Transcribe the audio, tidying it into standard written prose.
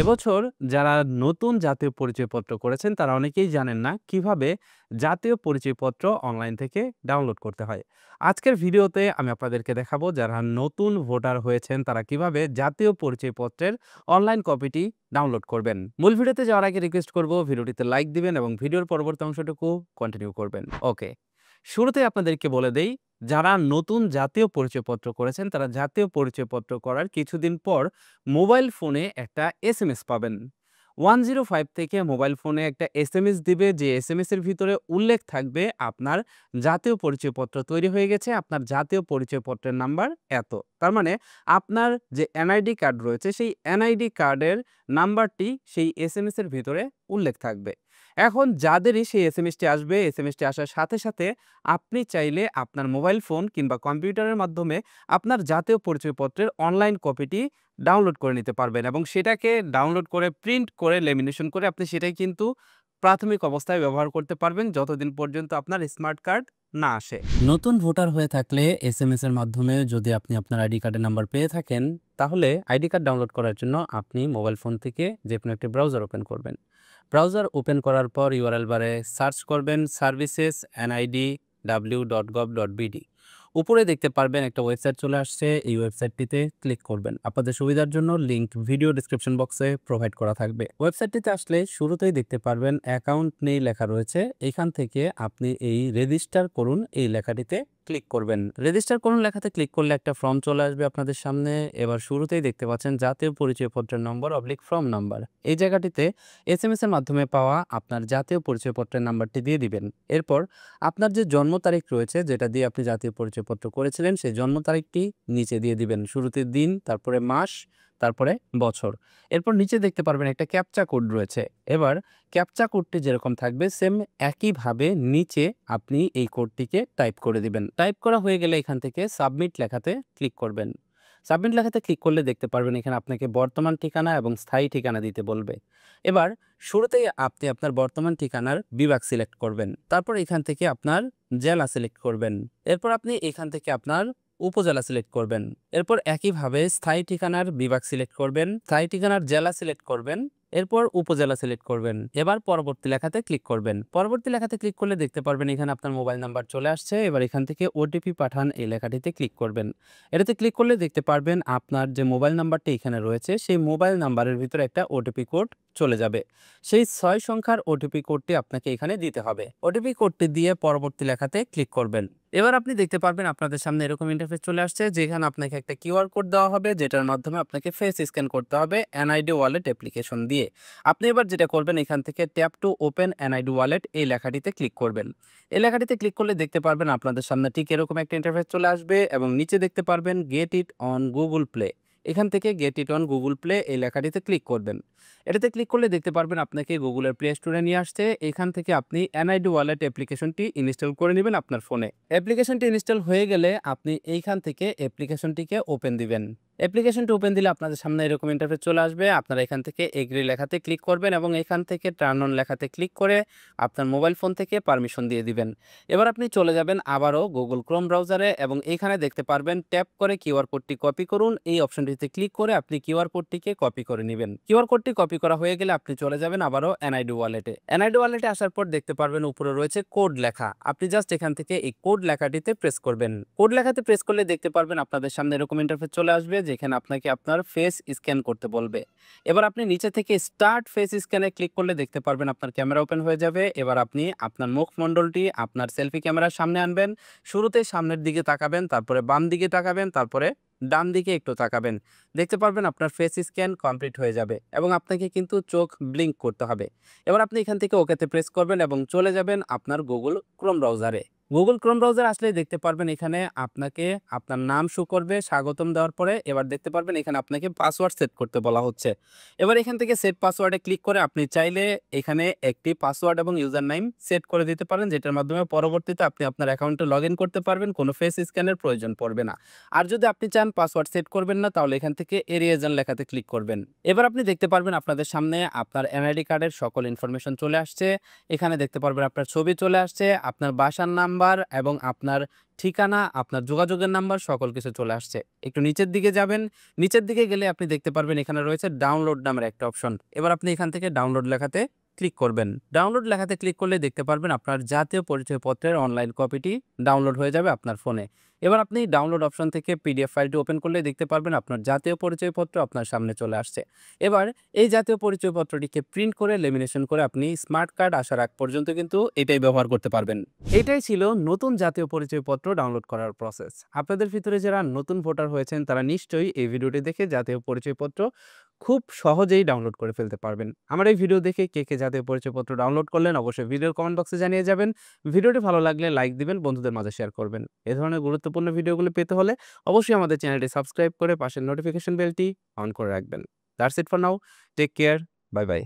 এবছর যারা নতুন জাতীয় পরিচয়পত্র করেছেন তারা অনেকেই জানেন না কিভাবে জাতীয় পরিচয়পত্র অনলাইন থেকে ডাউনলোড করতে হয়। আজকের ভিডিওতে আমি আপনাদেরকে দেখাবো যারা নতুন ভোটার হয়েছেন তারা কিভাবে জাতীয় পরিচয়পত্রের অনলাইন কপিটি ডাউনলোড করবেন। মূল ভিডিওতে যাওয়ার আগে রিকোয়েস্ট করব ভিডিওটিতে লাইক দিবেন এবং ভিডিওর পরবর্তী অংশটুকু কন্টিনিউ করবেন। ওকে, শুরুতেই আপনাদেরকে বলে দেই, যারা নতুন জাতীয় পরিচয়পত্র করেছেন তারা জাতীয় পরিচয়পত্র করার কিছুদিন পর মোবাইল ফোনে একটা এসএমএস পাবেন। 105 থেকে মোবাইল ফোনে একটা এসএমএস দিবে, যে এসএমএস এর ভিতরে উল্লেখ থাকবে আপনার জাতীয় পরিচয়পত্র তৈরি হয়ে গেছে, আপনার জাতীয় পরিচয়পত্রের নাম্বার এত। তার মানে আপনার যে এনআইডি কার্ড রয়েছে সেই এনআইডি কার্ডের নাম্বারটি সেই এসএমএস এর ভিতরে উল্লেখ থাকবে। এখন যাদেরই সেই এসএমএসটি আসবে, এসএমএসটি আসার সাথে সাথে আপনি চাইলে আপনার মোবাইল ফোন কিংবা কম্পিউটারের মাধ্যমে আপনার জাতীয় পরিচয়পত্রের অনলাইন কপিটি ডাউনলোড করে নিতে পারবেন এবং সেটাকে ডাউনলোড করে প্রিন্ট করে লেমিনেশন করে আপনি সেটাই কিন্তু প্রাথমিক অবস্থায় ব্যবহার করতে পারবেন যতদিন পর্যন্ত আপনার স্মার্ট কার্ড না আসে। নতুন ভোটার হয়ে থাকলে এসএমএস এর মাধ্যমে যদি আপনি আপনার আইডি কার্ডের নাম্বার পেয়ে থাকেন, তাহলে আইডি কার্ড ডাউনলোড করার জন্য আপনি মোবাইল ফোন থেকে যে কোনো একটি ব্রাউজার ওপেন করবেন। ব্রাউজার ওপেন করার পর ইউআরএল বারে সার্চ করবেন সার্ভিসেস nidw.gov.bd। উপরে দেখতে পারবেন একটা ওয়েবসাইট চলে আসছে, এই ওয়েবসাইটটিতে ক্লিক করবেন। আপনাদের সুবিধার জন্য লিংক ভিডিও ডেসক্রিপশন বক্সে প্রোভাইড করা থাকবে। ওয়েবসাইটটিতে আসলে শুরুতেই দেখতে পারবেন অ্যাকাউন্ট নেই লেখা রয়েছে, এখান থেকে আপনি এই রেজিস্টার করুন এই লেখাটিতে ক্লিক করবেন। রেজিস্টার করুন লেখাতে ক্লিক করলে একটা ফর্ম চলে আসবে আপনাদের সামনে। এবার শুরুতেই দেখতে পাচ্ছেন জাতীয় পরিচয়পত্রের নম্বর /ফর্ম নাম্বার, এই জায়গাটিতে এসএমএস এর মাধ্যমে পাওয়া আপনার জাতীয় পরিচয়পত্রের নাম্বারটি দিয়ে দিবেন। এরপর আপনার যে জন্ম তারিখ রয়েছে, যেটা দিয়ে আপনি জাতীয় পরিচয়পত্র করেছিলেন, সেই জন্ম তারিখটি নিচে দিয়ে দিবেন। শুরুতে দিন, তারপরে মাস, তারপরে বছর। এরপর নিচে দেখতে পারবেন একটা ক্যাপচা কোড রয়েছে। এবার ক্যাপচা কোডটি যেরকম থাকবে সেম একইভাবে নিচে আপনি এই কোডটিকে টাইপ করে দিবেন। টাইপ করা হয়ে গেলে এখান থেকে সাবমিট লেখাতে ক্লিক করবেন। সাবমিট লেখাতে ক্লিক করলে দেখতে পারবেন এখানে আপনাকে বর্তমান ঠিকানা এবং স্থায়ী ঠিকানা দিতে বলবে। এবার শুরুতেই আপনি আপনার বর্তমান ঠিকানার বিভাগ সিলেক্ট করবেন। তারপর এখান থেকে আপনার জেলা সিলেক্ট করবেন। এরপর আপনি এখান থেকে আপনার উপজেলা সিলেক্ট করবেন। এরপর একইভাবে স্থায়ী ঠিকানার বিভাগ সিলেক্ট করবেন, স্থায়ী ঠিকানার জেলা সিলেক্ট করবেন, এরপর উপজেলা সিলেক্ট করবেন। এবার পরবর্তী লেখাতে ক্লিক করবেন। পরবর্তী লেখাতে ক্লিক করলে দেখতে পারবেন এখানে আপনার মোবাইল নাম্বার চলে আসছে। এবার এখান থেকে ওটিপি পাঠান এই লেখাটিতে ক্লিক করবেন। এটাতে ক্লিক করলে দেখতে পারবেন আপনার যে মোবাইল নাম্বারটি এখানে রয়েছে সেই মোবাইল নাম্বারের ভিতরে একটা ওটিপি কোড চলে যাবে। সেই 6 সংখ্যার ওটিপি কোডটি আপনাকে এখানে দিতে হবে। ওটিপি কোডটি দিয়ে পরবর্তী লেখাতে ক্লিক করবেন। এবার আপনি দেখতে পারবেন আপনাদের সামনে এরকম ইন্টারফেস চলে আসছে, যেখানে আপনাকে একটা কিউআর কোড দেওয়া হবে, যেটার মাধ্যমে আপনাকে ফেস স্ক্যান করতে হবে এনআইডি ওয়ালেট অ্যাপ্লিকেশন দিয়ে। আপনি এবার যেটা করবেন এখান থেকে tap to open NID wallet এই লেখাটিতে ক্লিক করবেন। এই লেখাটিতে ক্লিক করলে দেখতে পারবেন আপনাদের সামনে ঠিক এরকম একটা ইন্টারফেস চলে আসবে এবং নিচে দেখতে পারবেন get it on Google play. এখান থেকে get it on Google play এই লেখাটিতে ক্লিক করবেন। এটাতে ক্লিক করলে দেখতে পারবেন আপনাকে গুগলের প্লে স্টোরে নিয়ে আসছে। এখান থেকে আপনি এনআইডি ওয়ালেট অ্যাপ্লিকেশনটি ইনস্টল করে নেবেন আপনার ফোনে। অ্যাপ্লিকেশনটি ইনস্টল হয়ে গেলে আপনি এইখান থেকে অ্যাপ্লিকেশনটিকে ওপেন দিবেন। অ্যাপ্লিকেশনটি ওপেন দিলে আপনাদের সামনে এরকম ইন্টারফেস চলে আসবে। আপনারা এখান থেকে এগ্রি লেখাতে ক্লিক করবেন এবং এখান থেকে টার্ন অন লেখাতে ক্লিক করে আপনার মোবাইল ফোন থেকে পারমিশন দিয়ে দিবেন। এবার আপনি চলে যাবেন আবারও গুগল ক্রোম ব্রাউজারে এবং এইখানে দেখতে পারবেন ট্যাপ করে কিউআর কোডটি কপি করুন, এই অপশনটিতে ক্লিক করে আপনি কিউআর কোডটিকে কপি করে নেবেন। কিউআর কোডটি কপি করা হয়ে গেলে আপনি চলে যাবেন আবারও এনআইডি ওয়ালেটে। এনআইডি ওয়ালেটে আসার পর দেখতে পারবেন উপরে রয়েছে কোড লেখা। আপনি জাস্ট এখান থেকে এই কোড লেখাটিতে প্রেস করবেন। কোড লেখাতে প্রেস করলে দেখতে পারবেন আপনাদের সামনে এরকম ইন্টারফেস চলে আসবে, যেখানে আপনাকে আপনার ফেস স্ক্যান করতে বলবে। এবার আপনি নিচে থেকে স্টার্ট ফেস স্ক্যানে ক্লিক করলে দেখতে পারবেন আপনার ক্যামেরা ওপেন হয়ে যাবে। এবার আপনি আপনার মুখমণ্ডলটি আপনার সেলফি ক্যামেরার সামনে আনবেন। শুরুতে সামনের দিকে তাকাবেন, তারপরে বাম দিকে তাকাবেন, তারপরে ডান দিকে একটু তাকাবেন। দেখতে পারবেন আপনার ফেস স্ক্যান কমপ্লিট হয়ে যাবে এবং আপনাকে কিন্তু চোখ ব্লিঙ্ক করতে হবে। এবার আপনি এখান থেকে ওকেতে প্রেস করবেন এবং চলে যাবেন আপনার গুগল ক্রোম ব্রাউজারে। গুগল ক্রোম ব্রাউজার আসলে দেখতে পারবেন এখানে আপনাকে আপনার নাম শো করবে স্বাগতম দেওয়ার পরে। এবার দেখতে পারবেন এখানে আপনাকে পাসওয়ার্ড সেট করতে বলা হচ্ছে। এবার এখান থেকে সেট পাসওয়ার্ডে ক্লিক করে আপনি চাইলে এখানে একটি পাসওয়ার্ড এবং ইউজার নেম সেট করে দিতে পারেন, যেটার মাধ্যমে পরবর্তীতে আপনি আপনার অ্যাকাউন্টে লগ ইন করতে পারবেন, কোনো ফেস স্ক্যানের প্রয়োজন পড়বে না। আর যদি আপনি চান পাসওয়ার্ড সেট করবেন না, তাহলে এখান থেকে এরিয়েজান লেখাতে ক্লিক করবেন। এবার আপনি দেখতে পারবেন আপনাদের সামনে আপনার এনআইডি কার্ডের সকল ইনফরমেশন চলে আসছে। এখানে দেখতে পারবেন আপনার ছবি চলে আসছে, আপনার বাসার নাম্বার, নাম্বার এবং আপনার ঠিকানা, আপনার যোগাযোগের নাম্বার সকল কিছু চলে আসছে। একটু নিচের দিকে যাবেন। নিচের দিকে গেলে আপনি দেখতে পারবেন এখানে রয়েছে ডাউনলোড নামের একটা অপশন। এবার আপনি এখান থেকে ডাউনলোড লেখাতে ক্লিক করবেন। ডাউনলোড লেখাতে ক্লিক করলে দেখতে পারবেন আপনার জাতীয় পরিচয়পত্রের অনলাইন কপিটি ডাউনলোড হয়ে যাবে আপনার ফোনে। এবার আপনি ডাউনলোড অপশন থেকে পিডিএফ ফাইলটি ওপেন করলে দেখতে পারবেন আপনার জাতীয় পরিচয়পত্র আপনার সামনে চলে আসছে। এবার এই জাতীয় পরিচয়পত্রটিকে প্রিন্ট করে লেমিনেশন করে আপনি স্মার্ট কার্ড আসার আগ পর্যন্ত কিন্তু এটাই ব্যবহার করতে পারবেন। এটাই ছিল নতুন জাতীয় পরিচয়পত্র ডাউনলোড করার প্রসেস। আপনাদের ভিতরে যারা নতুন ভোটার হয়েছেন তারা নিশ্চয়ই এই ভিডিওটি দেখে জাতীয় পরিচয়পত্র খুব সহজেই ডাউনলোড করে ফেলতে পারবেন। আমার এই ভিডিও দেখে কে কে জাতীয় পরিচয়পত্র ডাউনলোড করলেন অবশ্যই ভিডিওর কমেন্ট বক্সে জানিয়ে যাবেন। ভিডিওটি ভালো লাগলে লাইক দিবেন, বন্ধুদের মাঝে শেয়ার করবেন। এ ধরনের গুরুত্বপূর্ণ ভিডিওগুলো পেতে হলে অবশ্যই আমাদের চ্যানেলটি সাবস্ক্রাইব করে পাশের নোটিফিকেশন বেলটি অন করে রাখবেন। That's it for now. Take care. Bye by.